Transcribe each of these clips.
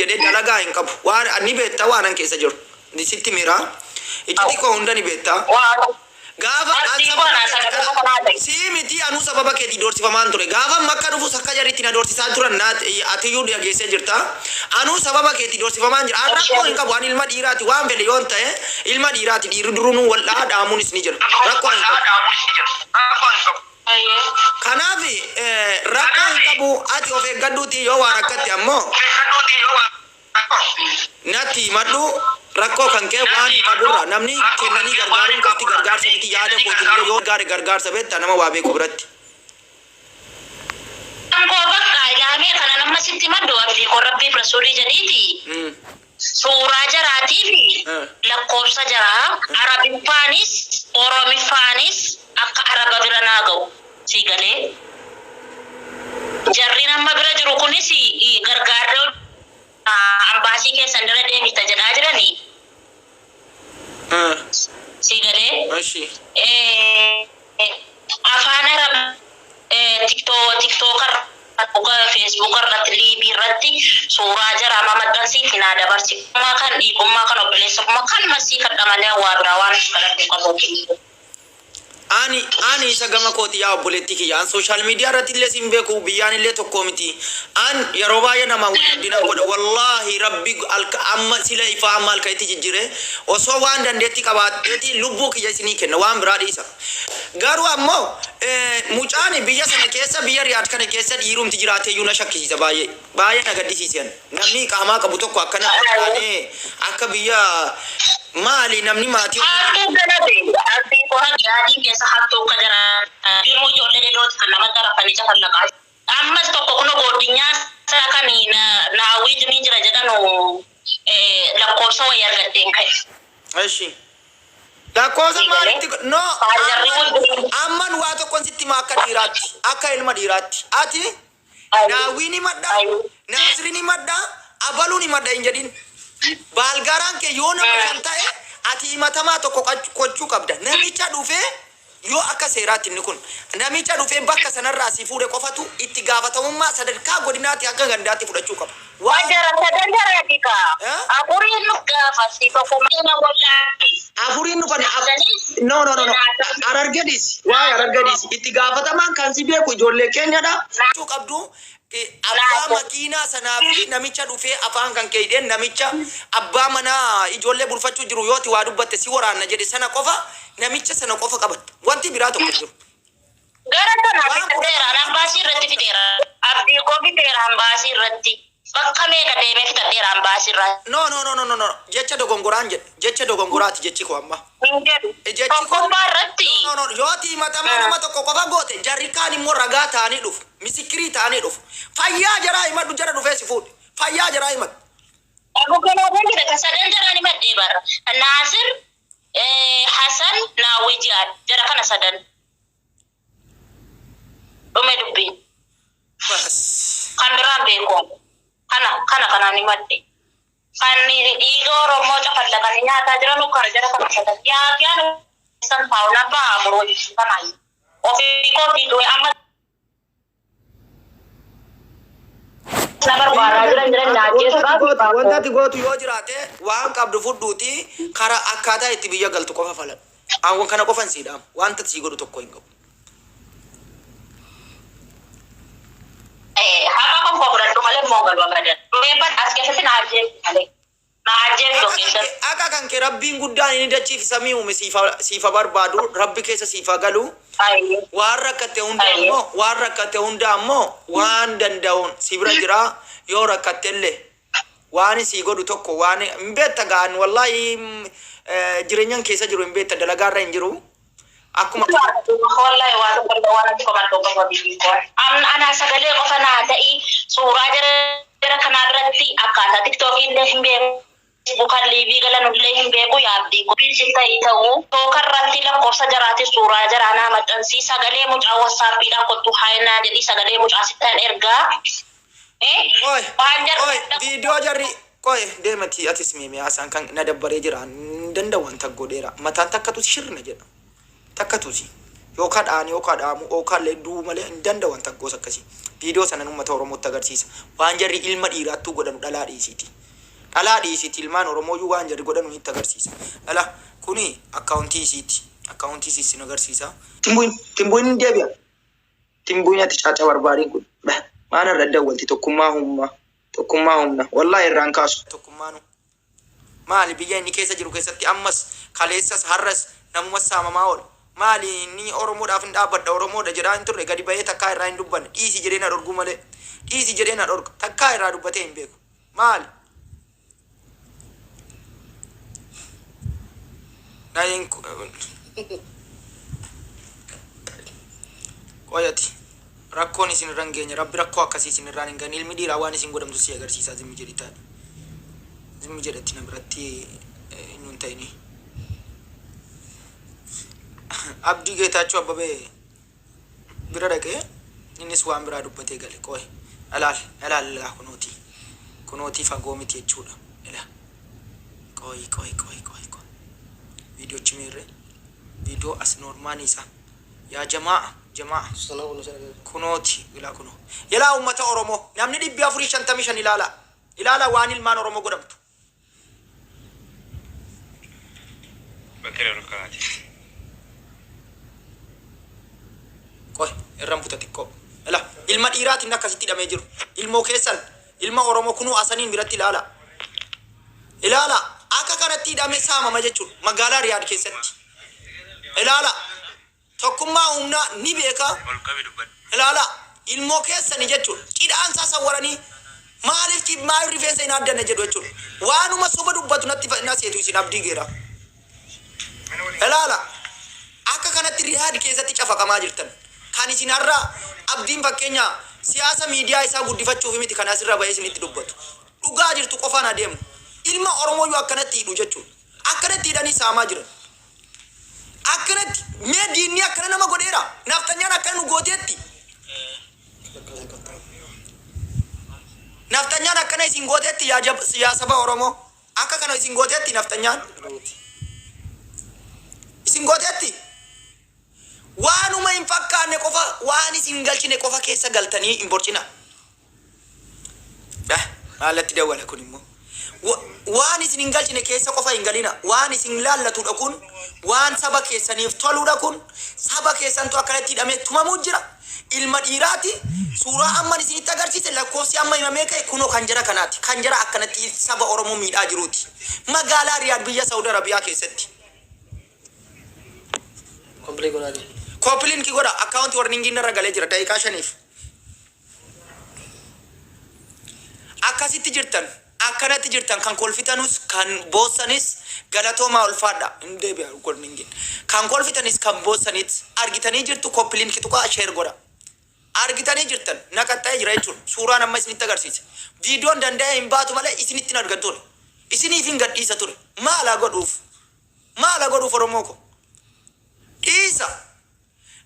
jedhee dalagaa hin qabu. Waan ni beektaa waan an keessa jiru. Ni sitti mira. Ijji koo hunda ni beektaa. Gaafa si miti anu sababa keetii doorsifamaan ture. Gaafa makka dhufus akka jaritti na doorsisaa turan atiyyuu dhageessee jirta. Anu sababa keetii doorsifamaan jira. Rakkoo hin qabu. Waan ilma dhiiraati waan fedhe yoon ta'e ilma dhiiraati dhiirri duruun wal'aa dhaamuunis ni jira. Rakkoo hin qabu. Kanaaf rakkoo hin qabu. Ati of eeggadhuuti yoo waan akkatti ammoo natti madhu rakkoo kan kee waan qaburra namni kennanii gargaaruun qabdi gargaarsa miti yaada kootillee yoo gargaarsa beekta nama waa beeku biratti. Angoo bakka ilaamee kana nama sitti maddu abdii qorrabbii rasuulii jedhiiti. Suuraa jaraatii fi lakkoofsa jaraa arabiffaanis oromiffaanis akka araba bira naa ga'u sii galee. Jarri nama bira jiru kunis gargaarsa ambaasii keessan dura deemita jedhaa jiranii. Sigale. Afaan Arab TikTok Facebook irratti liibii irratti suuraa jara maxxansiif naa dabarsi. Kuma kan dhiigummaa kan obboleessummaa kan masii kadha malee waa biraa waan kadhatu qabu. Ani isa gama kooti yaa obboleetti kiyyaan social media irratti illee sin beeku biyyaan illee tokko miti. An yeroo baay'ee nama guddina godha wallahi rabbi amma sila ifa amma alkaiti jijjire osoo waan dandeetti qabaateeti lubbuu kiyya isinii kenna waan biraa dhiisa. Garuu ammoo mucaan biyya sana keessa biyya Riyaad kana keessa dhiirumti jiraatee iyyuu na shakkisiisa baay'ee na gaddisiisan. Namni qaamaa qabu tokko akkana akka biyya maali namni maatii abdii kohan yaadii keessa hattuu akka jara biroo ijoollee dheerooti kan nama garafanii jafallaqaa. Ammas tokko kuno godinyaa sana kan naawwii jimii jira jedhanu lakkoofsa wayii argatteen ka'e. Eshi. Lakkoofsa maalitti no amman waa tokkoon sitti maa akka dhiiraatti akka ilma dhiiraatti ati naawwii ni madda naasri ni madda abaluu ni madda hin jedhin. Balgaraan kee yoo nama kan ta'e ati himatamaa tokko gochuu qabda. Namicha dhufee yoo akka seeraatti inni kun namicha dhufee bakka sanarraa si fuudhe qofatu itti gaafatamummaa sadarkaa godinaatti akka gandaatti fudhachuu qaba. Waan jara dika. Afuriin nu gaafa si tokkummaa na wallaa. Afuriin dhufan no. Arargadis waa arargadis itti gaafatamaan kan si beeku ijoollee keenyadha. Fudhachuu qabdu. Abbaa makiinaa sanaa fi namicha dhufee afaan kan keeydeen namicha abbaa manaa ijoollee bulfachuu jiru yooti waa dubbatte si waraanna jedhe sana qofa namicha sana qofa qabatta. Wanti biraa tokko jiru. Gara kana fiteera ambaasii irratti fiteera. Abdii koo fiteera ambaasii irratti. Bakka meeqa deemee fitateera ambaasii irratti. No. Jecha dogongoraan jedhe. Jecha dogongoraati jechi koo amma. Jechi koo irratti. No. Yooti matamaa nama tokko qofa goote jarri kaan immoo ragaa ta'anii dhufu. Misikirii ta'anii dhufu. Fayyaa jaraa himadhu jara dhufee si fuudhe. Fayyaa jaraa himadhu. Abugalaaban jedhe ka sadan jaraan himadhee barra. Naasir Hasan Naawwii Jihaad jara kana sadan. Dhume dubbiin. Kan biraan beeku. Kanaan himadhe. Kan dhiiga Oromoo cafallaqanii nyaataa jiran ukkara jara kana sadan. Yaafiyaan san taa'u labbaa amuroo ibsu kanaayi. Ofii kootii du'e amma Wanta gootu yoo jiraate waan qabdu fudhuuti karaa akkaataa itti biyya galtu qofa falan. Awwan kana qofan siidhaam wanta si godhu tokko hin qabu. Haqa kan koo fudhadhu malee moo galma badan. Meeban as keessatti naajjee malee. Naajjee yoo keessatti. Akka kan kee rabbiin guddaan inni dachiif samii uume siifa barbaadu rabbi keessa siifa galu. Waan rakkate hunda ammoo waan danda'uun si bira jira yoo rakkattellee waan si godhu tokko waan hin beekta gaan wallahi jireenyaan keessa jiru hin beekta dalagaarra hin jiru akkuma wallahi waan tokko waan tokko kan tokko godhi ana sagalee qofa naa ta'ii suuraa jara kana irratti akkaataa TikTok illee hin beeku. Bukan liibii galanullee hin beeku yaabdii qophiin ta'ii ta'uu tookarratti lakkoofsa jaraati suuraa jaraanaa maxxansii sagalee mucaa wasaappiidhaan kottu haayinaa jedhii sagalee mucaa sittaan ergaa. Viidiyoo jarri deemati atis mi'aasaan kan na dabbaree jira danda'u wanta godheera mataan takkatuusi shirna jedha takkatuusi yookaan dhaan yookaan dhaamu yookaan illee du'u malee hin danda'an takkoos akkasii. Viidiyoo sana uummata Oromootti agarsiisa. Waan jarri ilma dhiiraattuu godhanu dhalaa dhiisiiti. Dhalaa dhiisiiti ilmaan Oromooyyuu waan jarri godhanu itti agarsiisa. Dhala kuni akkaawuntii isiiti. Akkaawuntii isiis nu agarsiisa. Timbuun hin deebi'a. Timbuun ati caaca barbaadiin kun. Maan irra dawwalti tokkummaa humna. Wallaahi irraan kaasu. Tokkummaanu. Maali biyya inni keessa jiru keessatti ammas kaleessas har'as namuma saamamaa oola. Maali inni Oromoodhaaf hin dhaabbadha Oromoodha jedhaa hin turre gadi bahee takkaa irraa hin dubbanne dhiisi jedhee na dhorgu malee dhiisi jedhee na dhorga takkaa irraa dubbatee hin beeku. Maali? Qoyati rakkoon isin irra hin geenye rabbi rakkoo akkasii isin irraan hin geenye ilmi dhiiraa waan isin godhamtu si agarsiisaa zimmi jedhi taa'e. Zimmi jedhatti na biratti hin ta'ini. Abdii Geetaachoo Abbabee bira dhaqee innis waan biraa dubbatee gale. Qoy alaal kunooti fagoo miti jechuudha. Qoy viidiyoo chimeerre viidiyoo as normaanii isaa yaa jamaa kunooti ilaa kunoo yalaa uummata Oromoo namni 455 ilaala waan ilmaan Oromoo godhamtu. Qoy irraan buta xiqqoo. Ilma dhiiraatiin akkasitti hidhamee jiru. Ilmoo keessan ilma Oromoo kunuu asaniin biratti ilaala. Akka kanatti hidhamee saamama jechuudha. Magaalaa Riyaad keessatti. Ilaala. Tokkummaa humnaa ni beeka. Ilaala. Ilmoo keessani jechuudha. Cidhaan isaa sawwaranii maaliif rifeensa hin addanne jedhu jechuudha. Waanuma soba dubbatu natti seetu isin abdii geera. Ilaala. Akka kanatti Riyaad keessatti cafaqamaa jirtan. Kan isin har'a abdiin fakkeenya siyaasa miidiyaa isaa guddifachuuf miti kan asirra bahee isinitti dubbatu. Dhugaa jirtu qofaan adeemu. Ilma Oromooyyuu akkanatti hidhu jechuudha. Akkanatti hidhanii saamaa jiran. Akkanatti mee diinni akkana nama godheera. Naftanyaan akkana nu gooteetti. Naftanyaan akkana isin gooteetti yaa saba Oromoo. Akka kana isin gooteetti naftanyaan. Isin gooteetti. Waanuma hin fakkaanne qofa waan isin galchine qofa keessa galtanii hin borcina. Maalatti dawwala kun immoo. Waan isin hin galchine keessa qofa hin galina. Waan isin laallatudha kun waan saba keessaniif toludha kun saba keessantu akkanatti hidhamee tumamuu jira. Ilma dhiiraati suuraa amman isinitti agarsiise lakkoofsi amma himamee ka'e kunoo kan jara kanaati. Kan jara akkanatti saba Oromoo miidhaa jiruuti. Magaalaa Riyaad biyya Saudi Arabiyaa keessatti. Koppiliin ki godha akkaawunti warningiin irra galee jira daqiiqaa 5. Akkasitti jirtan akkanatti jirtan kan kolfitanus kan boossanis galatoomaa ulfaadha hin deebi'a warningiin kan kolfitanis kan boossanis argitanii jirtu koppiliin ki tuqaa sheer godha argitanii jirtan naqaxxee jira jechuudha suuraan amma isinitti agarsiise viidiyoon danda'ee hin baatu malee isinitti hin argan ture isiniif hin gadhiisa ture maala godhuuf Oromoo ko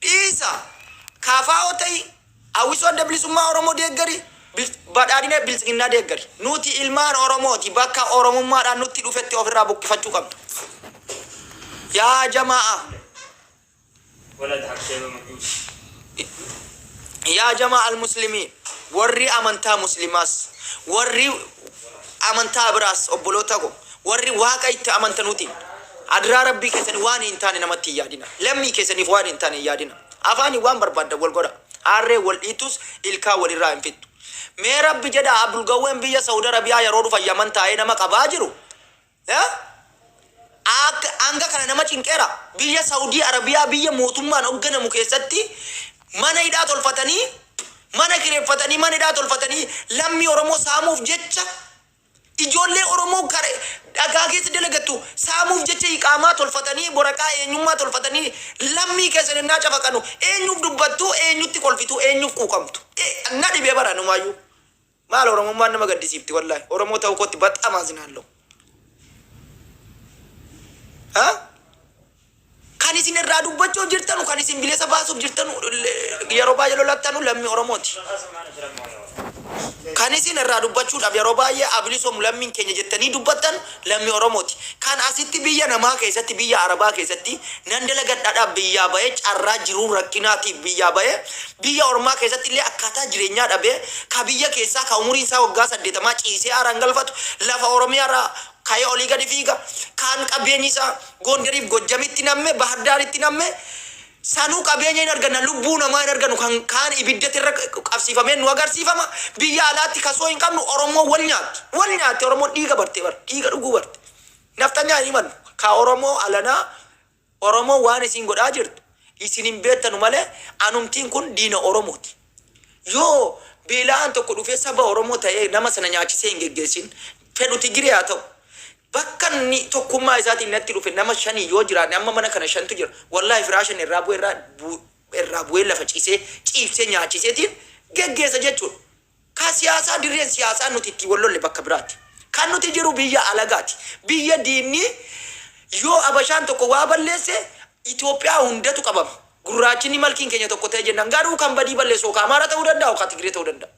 dhiisa kaafaa ta'e hawwisoo dablisummaa Oromoo deeggari badhaadhina bilisinnaa deeggari nuti ilmaan Oromooti bakka Oromummaadhaan nutti dhufetti ofirraa buqqifachuu qabdu yaa jamaa yaa jamaa al-muslimiin warri amantaa muslimaas warri amantaa biraas obboloota ko warri waaqa itti amantanuutiin adraa rabbii keessanii waan hin taane namatti hin yaadina lammii keessaniif waan hin taane hin yaadina afaanii waan barbaadda wal godha harree wal dhiitus ilkaa walirraa hin fixxu mee rabbi jedha abdulgawween biyya Saudi Arabiyaa yeroo dhufa Yaman taa'ee nama qabaa jiru hanga kana nama cinqeera biyya Saudi Arabiyaa biyya mootummaan hoogganamu keessatti mana hidhaa tolfatanii mana kireeffatanii mana hidhaa tolfatanii lammii Oromoo saamuuf jecha ijoollee Oromoo kare dhagaa keessa dalagattu saamuuf jecha iqaamaa tolfatanii boraqaa eenyummaa tolfatanii lammii keessa naa cafaqanu eenyuuf dubbattu eenyutti kolfitu eenyuuf quuqamtu na dhibee baranumaayyuu maal Oromummaan nama gaddisiifti wallahi Oromoo ta'uu kootti baxxaa maazinaallo kan isin irraa dubbachuuf jirtanu kan isin bilisa baasuuf jirtanu yeroo baay'ee lolattanu lammii Oromooti Kan isin irraa dubbachuudhaaf yeroo baay'ee abilisoom lammiin keenya jettanii dubbattan lammii Oromooti. Kan asitti biyya namaa keessatti biyya Arabaa keessatti nan dalagadhaadhaaf biyyaa bahee carraa jiruu rakkinaatiif biyyaa bahee biyya Ormaa keessatti illee akkaataa jireenyaa dhabee ka biyya keessaa ka umuriin isaa waggaa 80 ciisee haaraan galfatu lafa Oromiyaarraa ka'ee olii gadi fiiga kan qabeenyi isaa Gondariif Gojjamitti namme Bahardaaritti namme sanuu qabeenya hin arganna lubbuu namaa hin argannu kan ibiddatti irra qabsiifamee nu agarsiifama biyya alaatti kasoo hin qabnu Oromoo wal nyaatti Oromoo dhiiga bartee bar dhiiga dhuguu barte naftanyaa hin himannu ka Oromoo alanaa Oromoo waan isin godhaa jirtu isin hin beektanu malee anumtiin kun diina Oromooti yoo beelaan tokko dhufee saba Oromoo ta'ee nama sana nyaachisee hin geggeessin fedhu Tigiree haa ta'u bakka ni tokkummaa isaatiin natti dhufe nama 5 yoo jiraanne amma mana kana 5tu jira wallahi firaashan irraa bu'ee lafa ciibsee nyaachiseetiin geggeessa jechuudha. Ka siyaasaa dirreen siyaasaa nuti itti wallolle bakka biraatti. Kan nuti jiru biyya alagaati. Biyya diinni yoo abashaan tokko waa balleesse Itoophiyaa hundatu qabama. Gurraachinni malkiin keenya tokko ta'e jennaan garuu kan badii balleessu ka Amaara ta'uu danda'a ka Tigiree ta'uu danda'a.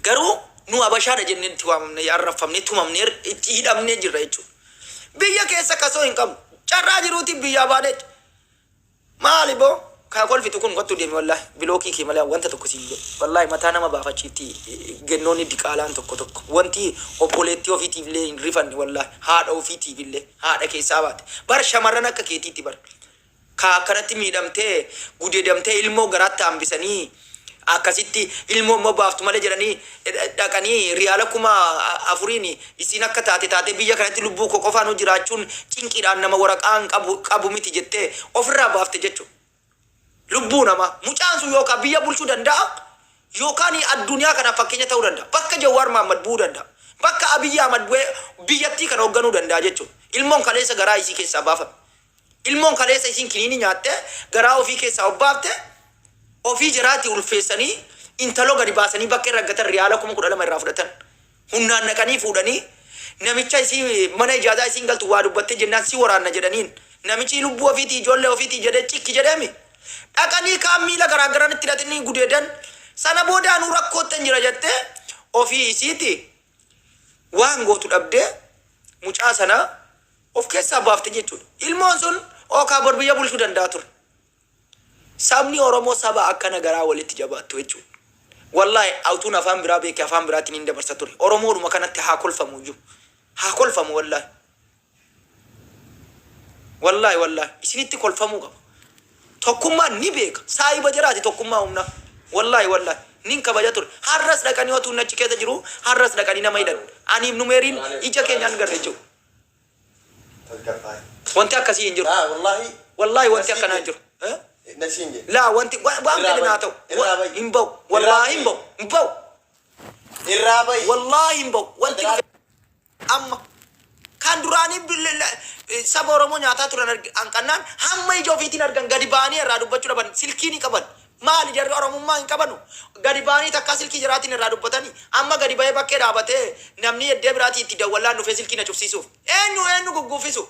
Garuu nu abashaadha jennee itti waamamne arrafamne tumamne itti hidhamne jirra jechuudha. Biyya keessa kasoo hin qabnu carraa jiruuti biyya baadhe maali boo ka kolfitu kun gottu deeme wallahi bilookii kee malee wanta tokko siin jedhu wallahi mataa nama baafachiitti gennoonni diqaalaan tokko wanti obboleettii ofiitiif illee hin rifanne wallahi haadha ofiitiif illee haadha keessaa baate bar shamarran akka keetiitti bar ka akkanatti miidhamtee gudeedamtee ilmoo garaatti hambisanii akkasitti ilmoo immoo baaftu malee jedhanii dhaqanii riyaala 4,000 isin akka taate biyya kanatti lubbuu koo qofaan jiraachuun cinqiidhaan nama waraqaan qabu miti jettee ofirraa baafte jechuudha. Lubbuu nama mucaan sun yookaan biyya bulchuu danda'a yookaan addunyaa kana fakkeenya ta'uu danda'a. Bakka Jawaar Mohaammed bu'uu danda'a. Bakka Abiyyi Ahmad bu'ee biyyattii kana hoogganuu danda'a jechuudha. Ilmoon kaleessa garaa isii keessaa baafame. Ilmoon kaleessa isin kiniini nyaatte garaa ofii keessaa obbaafte ofii jiraatti ulfeessanii intaloo gadi baasanii bakka irra gatan riyaala 12,000 irraa fudhatan humnaan naqanii fuudhanii namicha isii mana ijaazaa isiin galtu waa dubbattee jennaan si waraanna jedhaniin namichi lubbuu ofiitii ijoollee ofiitii jedhee cikki jedhame dhaqanii kaan miila garaagaran itti hidhatanii gudeedan sana boodaanuu rakkoottan jira jettee ofii isiiti waan gootu dhabdee mucaa sana of keessaa baafte jechuudha. Ilmoon sun ookaa bor biyya bulchuu danda'a ture. Sabni Oromoo saba akkana garaa walitti jabaattu jechuudha. Wallahi autuun afaan biraa beekee afaan biraatiin hin dabarsa ture. Oromoodhuma kanatti haa kolfamu iyyuu. Haa kolfamu wallahi. Wallahi isinitti kolfamuu qaba. Tokkummaan ni beeka. Saayiba jiraati tokkummaa humna. Wallahi nin kabaja ture. Har'as dhaqanii otuun achi keessa jiru har'as dhaqanii nama hidhan. Aniif numeeriin ija keenyaan garre jechuudha. Wanti akkasii hin jiru. Wallahi wanti akkanaa hin jiru. Nasinje. La wanti waan fedhe naa ta'u hin ba'u wallahi hin ba'u Irrabai. wallahi hin ba'u wanti amma kan duraanii saba Oromoo nyaataa turan hanqannaan hamma ija ofiitiin argan gadi ba'anii irraa dubbachuu dhaban silkii ni qaban maali jarri Oromummaa hin qabanu gadi ba'anii takka silkii jiraatiin irraa dubbatanii amma gadi ba'ee bakkee dhaabatee namni eddee biraatii itti dawwallaan dhufee silkii na cufsiisuuf eenyu gugguufisu